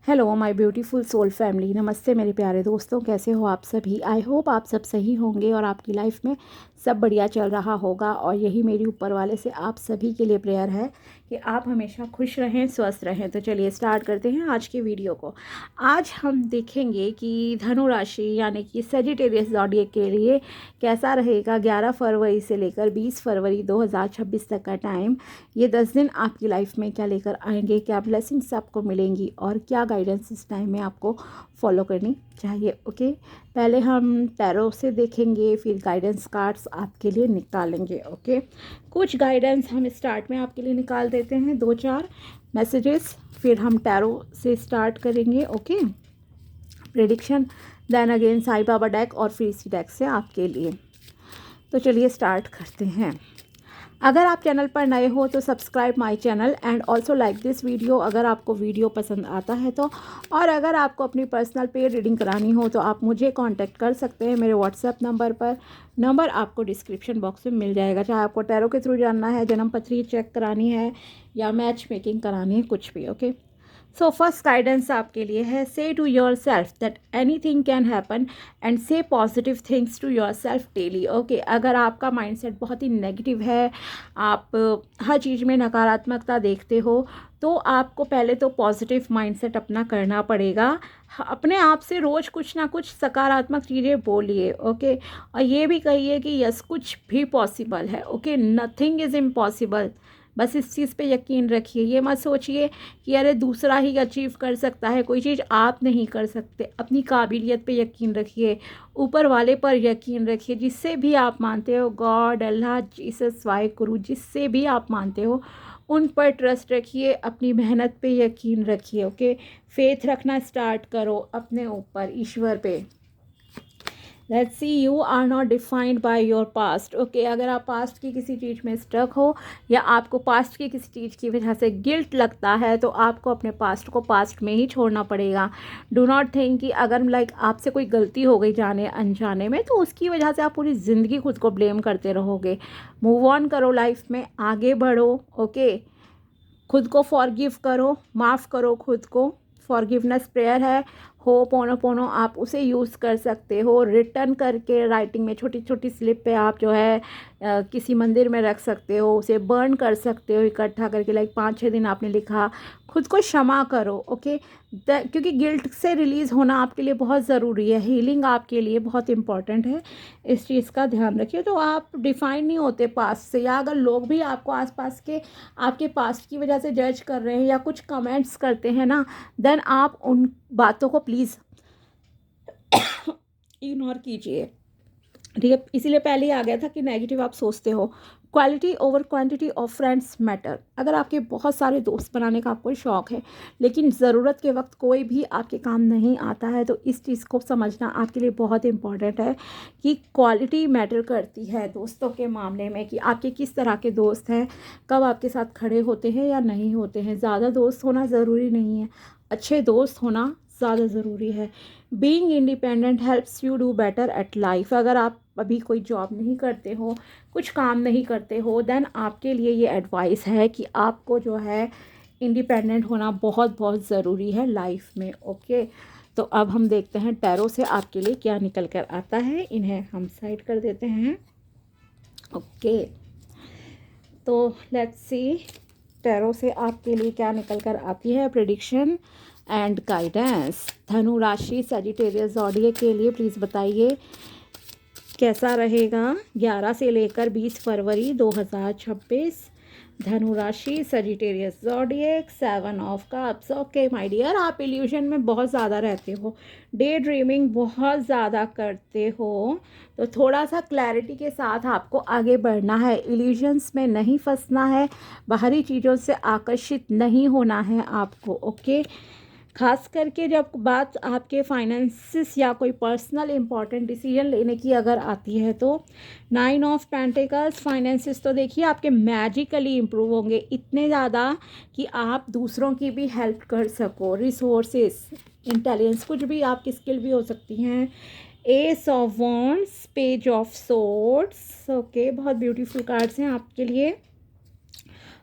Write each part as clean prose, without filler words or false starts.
Hello my beautiful soul family. नमस्ते मेरे प्यारे दोस्तों, कैसे हो आप सभी। आई होप आप सब सही होंगे और आपकी लाइफ में सब बढ़िया चल रहा होगा। और यही मेरी ऊपर वाले से आप सभी के लिए प्रेयर है कि आप हमेशा खुश रहें, स्वस्थ रहें। तो चलिए स्टार्ट करते हैं आज की वीडियो को। आज हम देखेंगे कि धनु राशि यानी कि सेजिटेरियस ज़ोडिएक के लिए कैसा रहेगा 11 फरवरी से लेकर 20 फरवरी 2026 तक का टाइम। ये 10 दिन आपकी लाइफ में क्या लेकर आएंगे, क्या ब्लेसिंग्स आपको मिलेंगी और क्या गाइडेंस इस टाइम में आपको फॉलो करनी चाहिए। ओके, पहले हम टैरो से देखेंगे, फिर गाइडेंस कार्ड्स आपके लिए निकालेंगे। ओके, कुछ गाइडेंस हम स्टार्ट में आपके लिए निकाल देते हैं, 2-4 मैसेजेस, फिर हम टैरो से स्टार्ट करेंगे। Okay, prediction, then again Sai Baba deck और फिर इसी डेक से आपके लिए। तो चलिए स्टार्ट करते हैं। अगर आप चैनल पर नए हो तो subscribe my channel and also like this video अगर आपको वीडियो पसंद आता है तो। और अगर आपको अपनी पर्सनल पेड रीडिंग करानी हो तो आप मुझे कांटेक्ट कर सकते हैं मेरे व्हाट्सएप नंबर पर। नंबर आपको डिस्क्रिप्शन बॉक्स में मिल जाएगा। चाहे आपको टैरो के थ्रू जानना है, जन्म पत्री चेक करानी है या मैच मेकिंग करानी है, कुछ भी। ओके, सो फर्स्ट गाइडेंस आपके लिए है, say to yourself that anything can happen and say positive things to yourself daily. Okay, अगर आपका माइंडसेट बहुत ही नेगेटिव है, आप हर चीज़ में नकारात्मकता देखते हो, तो आपको पहले तो पॉजिटिव माइंडसेट अपना करना पड़ेगा। अपने आप से रोज़ कुछ ना कुछ सकारात्मक चीज़ें बोलिए। ओके, और ये भी कहिए कि यस, कुछ भी पॉसिबल है। Okay, nothing is impossible. बस इस चीज़ पे यकीन रखिए। ये मत सोचिए कि अरे दूसरा ही अचीव कर सकता है, कोई चीज़ आप नहीं कर सकते। अपनी काबिलियत पे यकीन रखिए, ऊपर वाले पर यकीन रखिए, जिससे भी आप मानते हो, गॉड, अल्लाह, जीसस, वाहिगुरु, जिससे भी आप मानते हो उन पर ट्रस्ट रखिए, अपनी मेहनत पे यकीन रखिए। ओके, फेथ रखना स्टार्ट करो अपने ऊपर, ईश्वर पे। Let's see, you are not defined by your past. Okay, अगर आप पास्ट की किसी चीज़ में स्टक हो या आपको पास्ट की किसी चीज़ की वजह से गिल्ट लगता है तो आपको अपने पास्ट को पास्ट में ही छोड़ना पड़ेगा। डू नॉट थिंक कि अगर आपसे कोई गलती हो गई जाने अनजाने में तो उसकी वजह से आप पूरी ज़िंदगी खुद को ब्लेम करते रहोगे। मूव ऑन करो, लाइफ में आगे बढ़ो। ओके, खुद को फॉरगिव करो, माफ़ करो खुद को। फॉरगिवनेस प्रेयर है, हो पोनो पोनो, आप उसे यूज़ कर सकते हो। रिटर्न करके राइटिंग में छोटी छोटी स्लिप पे आप जो है किसी मंदिर में रख सकते हो, उसे बर्न कर सकते हो इकट्ठा करके। लाइक 5-6 दिन आपने लिखा, खुद को क्षमा करो। ओके, क्योंकि गिल्ट से रिलीज़ होना आपके लिए बहुत ज़रूरी है, हीलिंग आपके लिए बहुत इंपॉर्टेंट है। इस चीज़ का ध्यान रखिए। तो आप डिफाइन नहीं होते पास्ट से, या अगर लोग भी आपको आसपास के आपके पास्ट की वजह से जज कर रहे हैं या कुछ कमेंट्स करते हैं ना, देन आप उन बातों को प्लीज़ इग्नोर कीजिए। ठीक है, इसीलिए पहले ही आ गया था कि नेगेटिव आप सोचते हो। Quality over quantity of friends matter. अगर आपके बहुत सारे दोस्त बनाने का आपको शौक़ है लेकिन ज़रूरत के वक्त कोई भी आपके काम नहीं आता है, तो इस चीज़ को समझना आपके लिए बहुत इंपॉर्टेंट है कि क्वालिटी मैटर करती है दोस्तों के मामले में, कि आपके किस तरह के दोस्त हैं, कब आपके साथ खड़े होते हैं या नहीं होते हैं। ज़्यादा दोस्त होना ज़रूरी नहीं है, अच्छे दोस्त होना ज़्यादा ज़रूरी है। Being independent helps you do better at life. अगर आप अभी कोई जॉब नहीं करते हो, कुछ काम नहीं करते हो, देन आपके लिए ये एडवाइस है कि आपको जो है इंडिपेंडेंट होना बहुत बहुत ज़रूरी है लाइफ में। ओके, तो अब हम देखते हैं टैरो से आपके लिए क्या निकल कर आता है। इन्हें हम साइड कर देते हैं। ओके, तो लेट्स सी टैरो से आपके लिए क्या निकल कर आती है प्रेडिक्शन एंड गाइडेंस। धनु राशि सजिटेरियस ज़ोडिएक के लिए प्लीज़ बताइए कैसा रहेगा 11 से लेकर 20 फरवरी 2026। धनु राशि Sagittarius zodiac, 7 of cups. Okay my dear, आप इल्यूजन में बहुत ज़्यादा रहते हो, डे ड्रीमिंग बहुत ज़्यादा करते हो, तो थोड़ा सा क्लैरिटी के साथ आपको आगे बढ़ना है। इल्यूजन्स में नहीं फंसना है, बाहरी चीज़ों से आकर्षित नहीं होना है आपको। ओके, खास करके जब बात आपके फाइनेंसिस या कोई पर्सनल इंपॉर्टेंट डिसीजन लेने की अगर आती है तो 9 ऑफ पेंटिकल्स, फाइनेंसिस तो देखिए आपके मैजिकली इम्प्रूव होंगे, इतने ज़्यादा कि आप दूसरों की भी हेल्प कर सको। रिसोर्सेस, इंटेलिजेंस, कुछ भी आपकी स्किल भी हो सकती हैं। S of wands, page of swords. Okay, बहुत ब्यूटीफुल कार्ड्स हैं आपके लिए।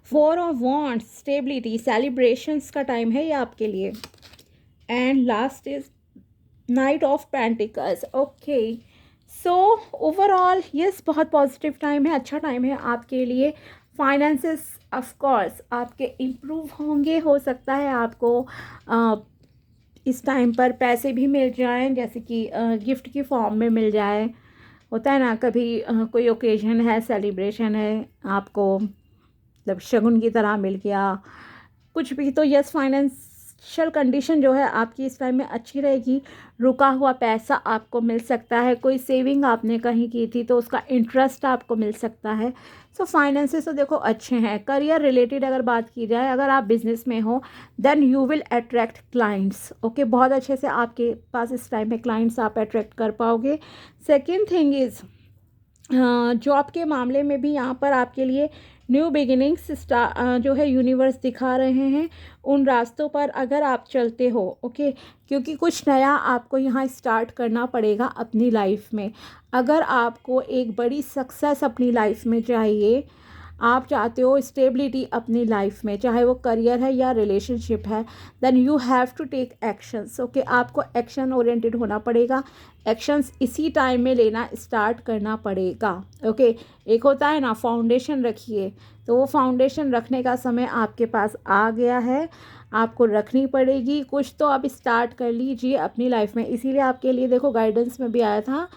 4 ऑफ वॉन्ड्स, स्टेबिलिटी, सेलिब्रेशंस का टाइम है ये आपके लिए। And last is night of pentacles. Okay, so overall yes, बहुत पॉजिटिव टाइम है, अच्छा टाइम है आपके लिए। फाइनेंसेस ऑफ कोर्स आपके इम्प्रूव होंगे, हो सकता है आपको इस टाइम पर पैसे भी मिल जाएं, जैसे कि गिफ्ट की फॉर्म में मिल जाए। होता है ना कभी कोई ओकेजन है, सेलिब्रेशन है, आपको मतलब शगुन की तरह मिल गया कुछ भी। तो यस, फाइनेंशियल कंडीशन जो है आपकी इस टाइम में अच्छी रहेगी। रुका हुआ पैसा आपको मिल सकता है, कोई सेविंग आपने कहीं की थी तो उसका इंटरेस्ट आपको मिल सकता है। सो फाइनेंसेस तो देखो अच्छे हैं। करियर रिलेटेड अगर बात की जाए, अगर आप बिजनेस में हो then you will attract clients. Okay, बहुत अच्छे से आपके पास इस टाइम में क्लाइंट्स आप अट्रैक्ट कर पाओगे। सेकेंड थिंग इज़ जॉब के मामले में भी यहाँ पर आपके लिए न्यू बिगिनिंग्स जो है यूनिवर्स दिखा रहे हैं। उन रास्तों पर अगर आप चलते हो, ओके, क्योंकि कुछ नया आपको यहाँ स्टार्ट करना पड़ेगा अपनी लाइफ में। अगर आपको एक बड़ी सक्सेस अपनी लाइफ में चाहिए, आप चाहते हो स्टेबिलिटी अपनी लाइफ में, चाहे वो करियर है या रिलेशनशिप है, then you have to take actions. Okay, आपको एक्शन ओरिएंटेड होना पड़ेगा, एक्शंस इसी टाइम में लेना स्टार्ट करना पड़ेगा। ओके, एक होता है ना फाउंडेशन रखिए, तो वो फाउंडेशन रखने का समय आपके पास आ गया है, आपको रखनी पड़ेगी। कुछ तो आप स्टार्ट कर लीजिए अपनी लाइफ में। इसीलिए आपके लिए देखो गाइडेंस में भी आया था,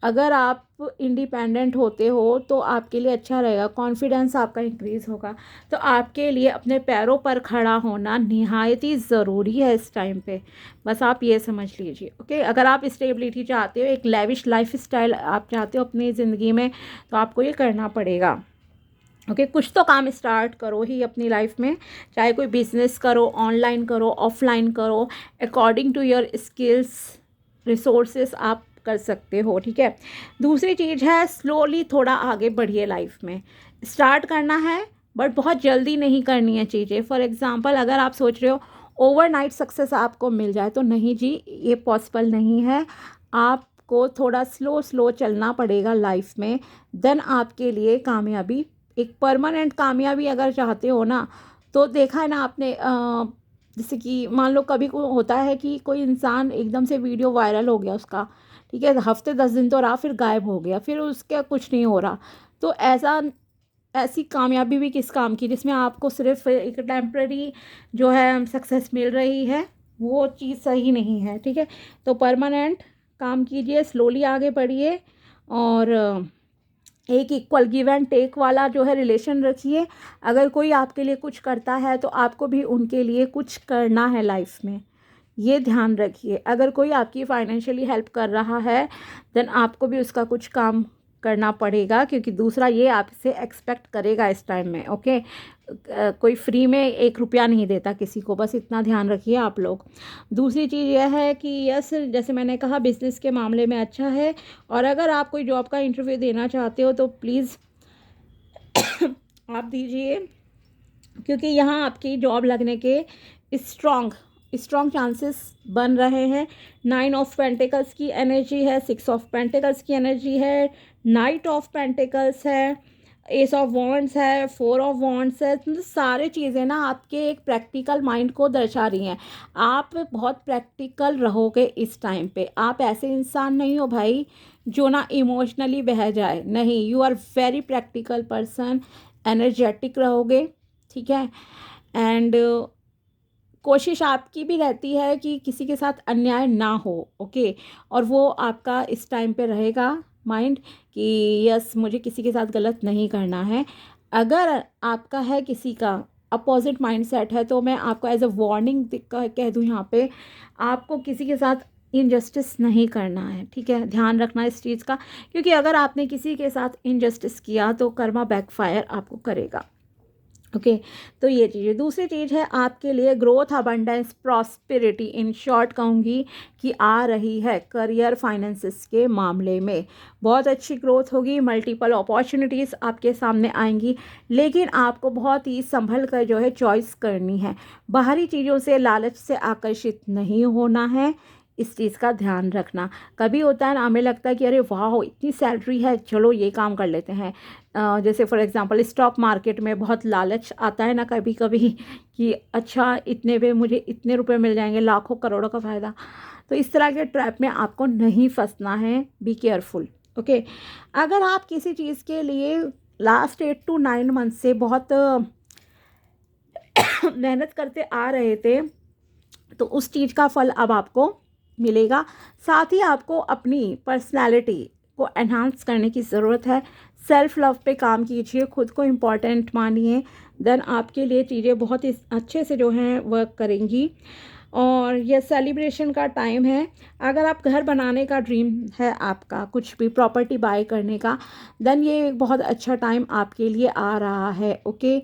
अगर आप इंडिपेंडेंट होते हो तो आपके लिए अच्छा रहेगा, कॉन्फिडेंस आपका इंक्रीज़ होगा। तो आपके लिए अपने पैरों पर खड़ा होना निहायत ही ज़रूरी है इस टाइम पे, बस आप ये समझ लीजिए। ओके, अगर आप स्टेबिलिटी चाहते हो, एक लेविश लाइफ स्टाइल आप चाहते हो अपनी ज़िंदगी में, तो आपको ये करना पड़ेगा। ओके, कुछ तो काम स्टार्ट करो ही अपनी लाइफ में, चाहे कोई बिजनेस करो, ऑनलाइन करो, ऑफलाइन करो, according to your skills resources आप कर सकते हो। ठीक है, दूसरी चीज़ है स्लोली थोड़ा आगे बढ़िए लाइफ में। स्टार्ट करना है बट बहुत जल्दी नहीं करनी है चीज़ें। फॉर एग्जांपल, अगर आप सोच रहे हो ओवरनाइट सक्सेस आपको मिल जाए, तो नहीं जी, ये पॉसिबल नहीं है। आपको थोड़ा स्लो स्लो चलना पड़ेगा लाइफ में, देन आपके लिए कामयाबी, एक परमानेंट कामयाबी अगर चाहते हो ना, तो देखा है ना आपने जैसे कि मान लो कभी को होता है कि कोई इंसान एकदम से वीडियो वायरल हो गया उसका, ठीक है, हफ्ते 10 दिन तो रहा, फिर गायब हो गया, फिर उसका कुछ नहीं हो रहा। तो ऐसी कामयाबी भी किस काम की, जिसमें आपको सिर्फ एक टेम्प्रेरी जो है सक्सेस मिल रही है, वो चीज़ सही नहीं है। ठीक है, तो परमानेंट काम कीजिए, स्लोली आगे बढ़िए, और एक इक्वल गिव एंड टेक वाला जो है रिलेशन रखिए। अगर कोई आपके लिए कुछ करता है तो आपको भी उनके लिए कुछ करना है लाइफ में, ये ध्यान रखिए। अगर कोई आपकी फाइनेंशियली हेल्प कर रहा है, देन आपको भी उसका कुछ काम करना पड़ेगा, क्योंकि दूसरा ये आपसे एक्सपेक्ट करेगा इस टाइम में। ओके, कोई फ्री में 1 रुपया नहीं देता किसी को, बस इतना ध्यान रखिए आप लोग। दूसरी चीज़ यह है कि यस, जैसे मैंने कहा बिज़नेस के मामले में अच्छा है, और अगर आप कोई जॉब का इंटरव्यू देना चाहते हो तो प्लीज़ आप दीजिए, क्योंकि यहाँ आपकी जॉब लगने के स्ट्रॉन्ग स्ट्रॉन्ग चांसेस बन रहे हैं। 9 ऑफ पेंटिकल्स की एनर्जी है, 6 ऑफ पेंटिकल्स की एनर्जी है, नाइट ऑफ पेंटिकल्स है, एस ऑफ वॉन्ड्स है, 4 ऑफ वॉन्ड्स है। मतलब सारे चीज़ें ना आपके एक प्रैक्टिकल माइंड को दर्शा रही हैं। आप बहुत प्रैक्टिकल रहोगे इस टाइम पे। आप ऐसे इंसान नहीं हो भाई जो ना इमोशनली बह जाए, नहीं, you are very practical person, energetic रहोगे। ठीक है, एंड कोशिश आपकी भी रहती है कि किसी के साथ अन्याय ना हो। ओके, और वो आपका इस टाइम पे रहेगा माइंड कि यस, मुझे किसी के साथ गलत नहीं करना है। अगर आपका है किसी का अपोजिट माइंडसेट है, तो मैं आपको एज अ वार्निंग कह दूँ यहाँ पे, आपको किसी के साथ इनजस्टिस नहीं करना है। ठीक है, ध्यान रखना इस चीज़ का, क्योंकि अगर आपने किसी के साथ इनजस्टिस किया तो कर्मा बैकफायर आपको करेगा। ओके, तो ये चीज़। दूसरी चीज़ है आपके लिए growth, abundance, prosperity, in short कहूँगी कि आ रही है करियर फाइनेंसेस के मामले में। बहुत अच्छी ग्रोथ होगी, मल्टीपल अपॉर्चुनिटीज़ आपके सामने आएंगी, लेकिन आपको बहुत ही संभल कर जो है चॉइस करनी है। बाहरी चीज़ों से, लालच से आकर्षित नहीं होना है। इस चीज़ का ध्यान रखना। कभी होता है ना, हमें लगता है कि अरे वाह इतनी सैलरी है, चलो ये काम कर लेते हैं। जैसे फॉर एग्जांपल स्टॉक मार्केट में बहुत लालच आता है ना कभी कभी कि अच्छा इतने पे मुझे इतने रुपए मिल जाएंगे, लाखों करोड़ों का फ़ायदा। तो इस तरह के ट्रैप में आपको नहीं फंसना है, बी केयरफुल। ओके, अगर आप किसी चीज़ के लिए लास्ट 8 to 9 मंथ से बहुत मेहनत करते आ रहे थे, तो उस चीज़ का फल अब आपको मिलेगा। साथ ही आपको अपनी पर्सनैलिटी को एनहांस करने की ज़रूरत है। सेल्फ लव पे काम कीजिए, खुद को इम्पॉर्टेंट मानिए, देन आपके लिए चीज़ें बहुत ही अच्छे से जो हैं वर्क करेंगी। और ये सेलिब्रेशन का टाइम है। अगर आप घर बनाने का ड्रीम है आपका, कुछ भी प्रॉपर्टी बाय करने का, देन ये एक बहुत अच्छा टाइम आपके लिए आ रहा है। ओके,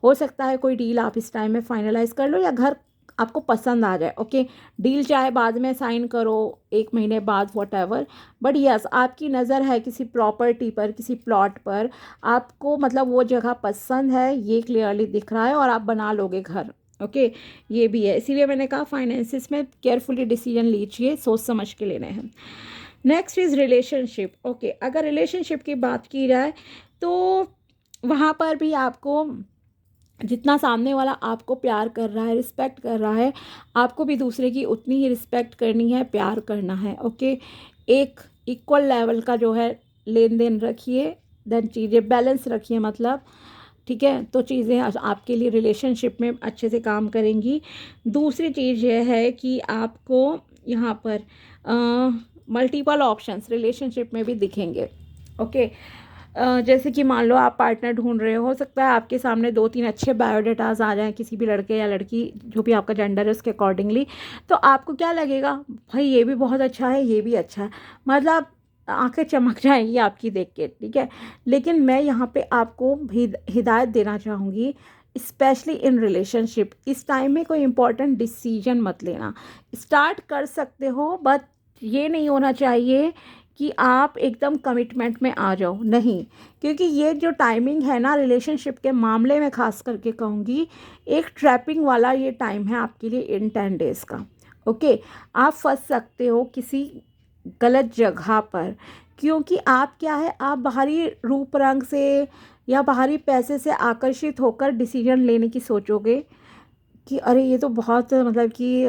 हो सकता है कोई डील आप इस टाइम में फाइनलाइज कर लो या घर आपको पसंद आ जाए। ओके, डील चाहे बाद में साइन करो, 1 महीने बाद, वॉट एवर, बट यस आपकी नज़र है किसी प्रॉपर्टी पर, किसी प्लॉट पर, आपको मतलब वो जगह पसंद है, ये क्लियरली दिख रहा है और आप बना लोगे घर। ओके, ये भी है, इसीलिए मैंने कहा फाइनेंसिस में केयरफुली डिसीजन लीजिए, सोच समझ के लेने हैं। Next is relationship. ओके, अगर रिलेशनशिप की बात की जाए तो वहाँ पर भी आपको जितना सामने वाला आपको प्यार कर रहा है, रिस्पेक्ट कर रहा है, आपको भी दूसरे की उतनी ही रिस्पेक्ट करनी है, प्यार करना है। ओके, एक इक्वल लेवल का जो है लेन देन रखिए, देन चीज़ें बैलेंस रखिए, मतलब ठीक है, तो चीज़ें आपके लिए रिलेशनशिप में अच्छे से काम करेंगी। दूसरी चीज़ यह है कि आपको यहाँ पर मल्टीपल ऑप्शंस रिलेशनशिप में भी दिखेंगे। ओके, जैसे कि मान लो आप पार्टनर ढूंढ रहे हो सकता है आपके सामने 2-3 अच्छे बायोडाटाज आ जाएं, किसी भी लड़के या लड़की, जो भी आपका जेंडर है उसके अकॉर्डिंगली। तो आपको क्या लगेगा, भाई ये भी बहुत अच्छा है, ये भी अच्छा है, मतलब आंखें चमक जाएंगी आपकी देख के, ठीक है। लेकिन मैं यहाँ पे आपको हिदायत देना चाहूँगी, स्पेशली इन रिलेशनशिप, इस टाइम में कोई इंपॉर्टेंट डिसीजन मत लेना। स्टार्ट कर सकते हो, बट ये नहीं होना चाहिए कि आप एकदम कमिटमेंट में आ जाओ, नहीं। क्योंकि ये जो टाइमिंग है ना रिलेशनशिप के मामले में, ख़ास करके कहूँगी, एक ट्रैपिंग वाला ये टाइम है आपके लिए इन 10 डेज़ का। ओके, आप फंस सकते हो किसी गलत जगह पर, क्योंकि आप क्या है, आप बाहरी रूप रंग से या बाहरी पैसे से आकर्षित होकर डिसीजन लेने की सोचोगे कि अरे ये तो बहुत मतलब कि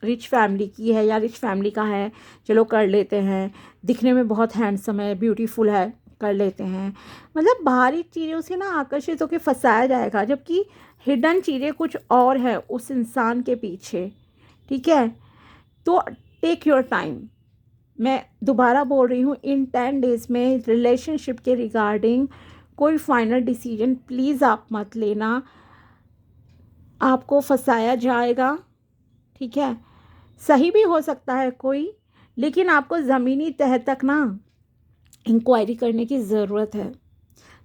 रिच फैमिली की है या रिच फैमिली का है, चलो कर लेते हैं, दिखने में बहुत हैंडसम है, ब्यूटीफुल है, कर लेते हैं। मतलब बाहरी चीज़ों से ना आकर्षित होकर फंसाया जाएगा, जबकि हिडन चीज़ें कुछ और है उस इंसान के पीछे, ठीक है। तो टेक योर टाइम, मैं दोबारा बोल रही हूँ, इन 10 डेज़ में रिलेशनशिप के रिगार्डिंग कोई फाइनल डिसीजन प्लीज़ आप मत लेना, आपको फंसाया जाएगा, ठीक है। सही भी हो सकता है कोई, लेकिन आपको ज़मीनी तह तक ना इंक्वायरी करने की ज़रूरत है।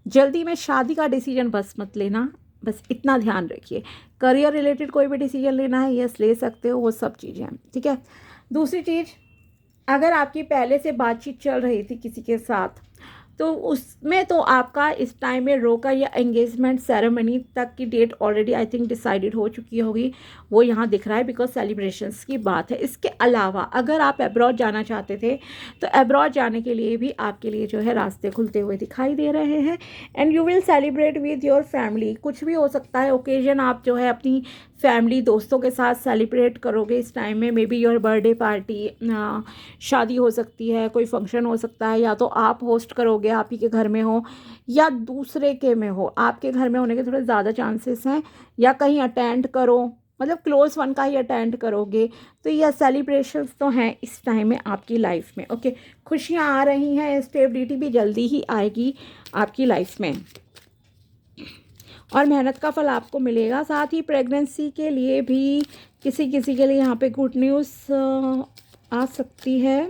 जल्दी में शादी का डिसीजन बस मत लेना, बस इतना ध्यान रखिए। करियर रिलेटेड कोई भी डिसीजन लेना है, यस ले सकते हो, वो सब चीज़ें हैं, ठीक है। दूसरी चीज़, अगर आपकी पहले से बातचीत चल रही थी किसी के साथ, तो उसमें तो आपका इस टाइम में रोका या एंगेजमेंट सेरेमनी तक की date already I think decided हो चुकी होगी, वो यहाँ दिख रहा है, बिकॉज सेलिब्रेशंस की बात है। इसके अलावा अगर आप अब्रॉड जाना चाहते थे, तो अब्रॉड जाने के लिए भी आपके लिए जो है रास्ते खुलते हुए दिखाई दे रहे हैं। And you will celebrate with your family, कुछ भी हो सकता है ओकेजन, आप जो है अपनी फैमिली दोस्तों के साथ सेलिब्रेट करोगे इस टाइम में। May be your birthday party, शादी हो सकती है, कोई फंक्शन हो सकता है, या तो आप होस्ट करोगे, आप ही के घर में हो या दूसरे के में हो, आपके घर में होने के थोड़े ज़्यादा चांसेस हैं, या कहीं अटेंड करो, मतलब क्लोज वन का ही अटेंड करोगे। तो यह सेलिब्रेशंस तो हैं इस टाइम में आपकी लाइफ में। ओके, खुशियाँ आ रही हैं, स्टेबिलिटी भी जल्दी ही आएगी आपकी लाइफ में और मेहनत का फल आपको मिलेगा। साथ ही प्रेगनेंसी के लिए भी किसी किसी के लिए यहाँ पे गुड न्यूज़ आ सकती है।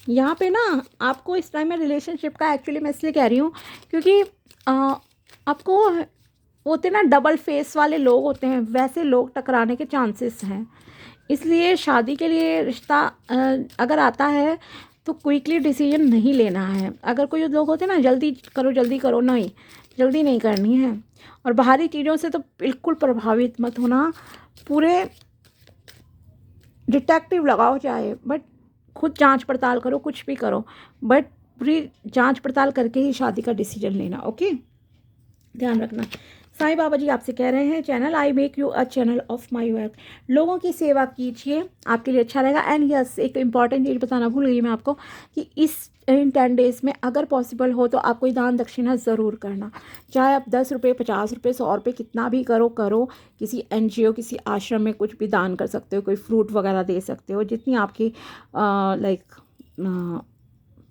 यहाँ पे ना आपको इस टाइम में रिलेशनशिप का, एक्चुअली मैं इसलिए कह रही हूँ क्योंकि आपको होते ना डबल फेस वाले लोग होते हैं, वैसे लोग टकराने के चांसेस हैं। इसलिए शादी के लिए रिश्ता अगर आता है तो क्विकली डिसीजन नहीं लेना है। अगर कोई लोग होते हैं ना जल्दी करो, नहीं, जल्दी नहीं करनी है। और बाहरी चीज़ों से तो बिल्कुल प्रभावित मत होना, पूरे डिटेक्टिव लगाओ चाहे, बट खुद जांच पड़ताल करो, कुछ भी करो, बट पूरी जांच पड़ताल करके ही शादी का डिसीजन लेना। ओके, ध्यान रखना। साईं बाबा जी आपसे कह रहे हैं, channel I make you a channel of my work. लोगों की सेवा कीजिए, आपके लिए अच्छा रहेगा। एंड यस, एक इंपॉर्टेंट चीज़ बताना भूल गई मैं आपको कि इन 10 डेज़ में अगर पॉसिबल हो तो आप कोई दान दक्षिणा ज़रूर करना। चाहे आप 10 रुपये, 50 रुपये, 100 रुपये, कितना भी करो। किसी NGO, किसी आश्रम में कुछ भी दान कर सकते हो, कोई फ्रूट वगैरह दे सकते हो, जितनी आपकी लाइक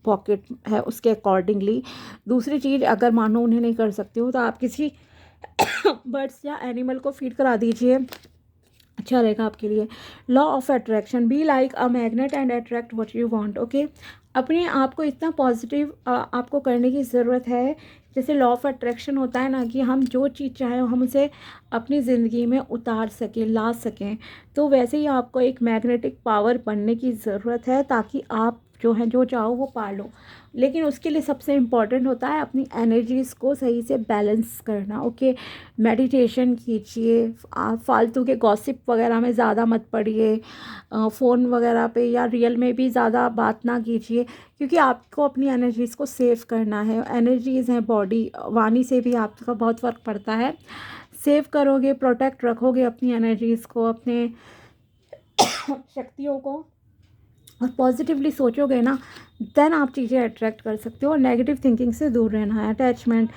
पॉकेट है उसके अकॉर्डिंगली। दूसरी चीज़, अगर मानो उन्हें नहीं कर सकते हो तो आप किसी बर्ड्स या एनिमल को फीड करा दीजिए, अच्छा रहेगा आपके लिए। Law of attraction, be like a magnet and attract what you want. Okay, अपने आप को इतना पॉजिटिव आपको करने की ज़रूरत है, जैसे लॉ ऑफ अट्रैक्शन होता है ना, कि हम जो चीज़ चाहें हम उसे अपनी ज़िंदगी में उतार सकें, ला सकें। तो वैसे ही आपको एक मैग्नेटिक पावर बनने की ज़रूरत है, ताकि आप जो है जो चाहो वो पा लो। लेकिन उसके लिए सबसे इम्पॉर्टेंट होता है अपनी एनर्जीज़ को सही से बैलेंस करना। ओके, मेडिटेशन कीजिए, आप फालतू के गॉसिप वगैरह में ज़्यादा मत पड़िए, फ़ोन वगैरह पे या रियल में भी ज़्यादा बात ना कीजिए, क्योंकि आपको अपनी एनर्जीज़ को सेव करना है। एनर्जीज़ हैं बॉडी, वाणी से भी आपका बहुत फ़र्क पड़ता है। सेव करोगे, प्रोटेक्ट रखोगे अपनी एनर्जीज़ को, अपने शक्तियों को, और पॉजिटिवली सोचोगे ना, देन आप चीज़ें अट्रैक्ट कर सकते हो। और नेगेटिव थिंकिंग से दूर रहना है। Attachment,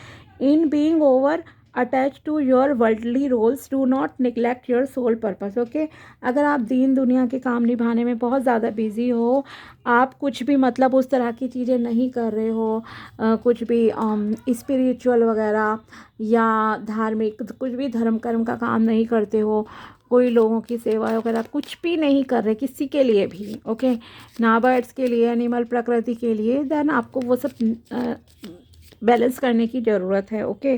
in being over attach to your worldly roles do not neglect your soul purpose. Okay, अगर आप दीन दुनिया के काम निभाने में बहुत ज़्यादा बिजी हो, आप कुछ भी मतलब उस तरह की चीज़ें नहीं कर रहे हो, कुछ भी स्पिरिचुअल वगैरह या धार्मिक कुछ भी धर्म कर्म का काम नहीं करते हो, कोई लोगों की सेवा वगैरह कुछ भी नहीं कर रहे किसी के लिए भी, ओके, ना बर्ड्स के लिए, एनिमल, प्रकृति के लिए, देन आपको वो सब बैलेंस करने की ज़रूरत है। ओके,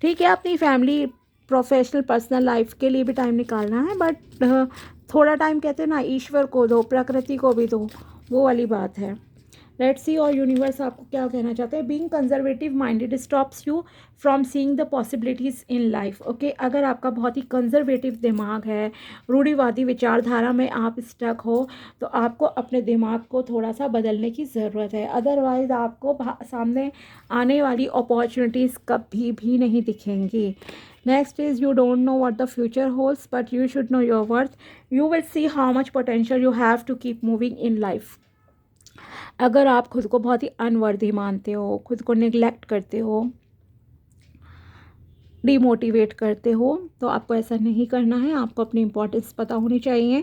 ठीक है, अपनी फैमिली, प्रोफेशनल, पर्सनल लाइफ के लिए भी टाइम निकालना है, बट थोड़ा टाइम कहते हैं ना, ईश्वर को दो, प्रकृति को भी दो, वो वाली बात है। लेट्स सी और यूनिवर्स आपको क्या कहना चाहते हैं। Being conservative minded stops you from seeing the possibilities in life. Okay, अगर आपका बहुत ही कंजर्वेटिव दिमाग है, रूढ़िवादी विचारधारा में आप स्टक हो, तो आपको अपने दिमाग को थोड़ा सा बदलने की ज़रूरत है। अदरवाइज़ आपको सामने आने वाली अपॉर्चुनिटीज़ कभी भी नहीं दिखेंगी। Next is, you don't know what the future holds but you should know your worth. You will see how much potential you have to keep moving in life. अगर आप खुद को बहुत ही अनवर्दी मानते हो, खुद को निगलेक्ट करते हो, डीमोटिवेट करते हो, तो आपको ऐसा नहीं करना है। आपको अपनी इम्पोर्टेंस पता होनी चाहिए।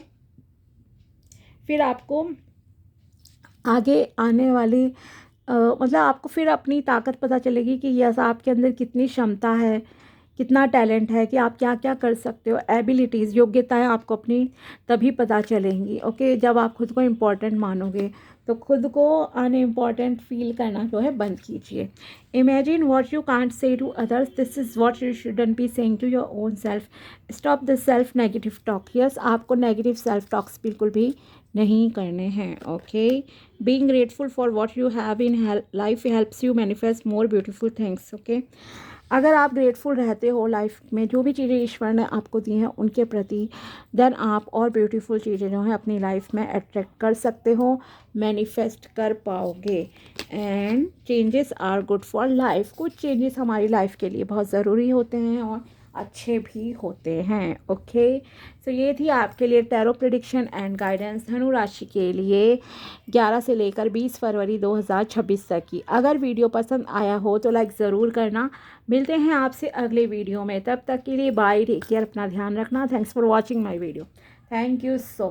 फिर आपको आगे आने वाली मतलब आपको फिर अपनी ताकत पता चलेगी कि यस, आपके अंदर कितनी क्षमता है, कितना टैलेंट है, कि आप क्या क्या कर सकते हो। एबिलिटीज़, योग्यताएं आपको अपनी तभी पता चलेंगी। ओके, जब आप खुद को इम्पोर्टेंट मानोगे, तो खुद को अनइम्पॉर्टेंट फील करना जो है बंद कीजिए। Imagine what you can't say to others, this is what you shouldn't be saying to your own self. Stop the self negative talk. Yes, आपको नेगेटिव सेल्फ टॉक्स बिल्कुल भी नहीं करने हैं। Okay, being grateful for what you have in life helps you manifest more beautiful things. Okay, अगर आप grateful रहते हो लाइफ में, जो भी चीज़ें ईश्वर ने आपको दी हैं उनके प्रति, देन आप और ब्यूटीफुल चीज़ें जो हैं अपनी लाइफ में अट्रैक्ट कर सकते हो, मैनिफेस्ट कर पाओगे। And changes are good for life. कुछ चेंजेस हमारी लाइफ के लिए बहुत ज़रूरी होते हैं और अच्छे भी होते हैं। ओके, सो ये थी आपके लिए टैरो प्रेडिक्शन एंड गाइडेंस धनु राशि के लिए 11 से लेकर 20 फरवरी 2026 तक की। अगर वीडियो पसंद आया हो तो लाइक ज़रूर करना। मिलते हैं आपसे अगले वीडियो में, तब तक के लिए बाय, टेक केयर, अपना ध्यान रखना। Thanks for watching my video. Thank you so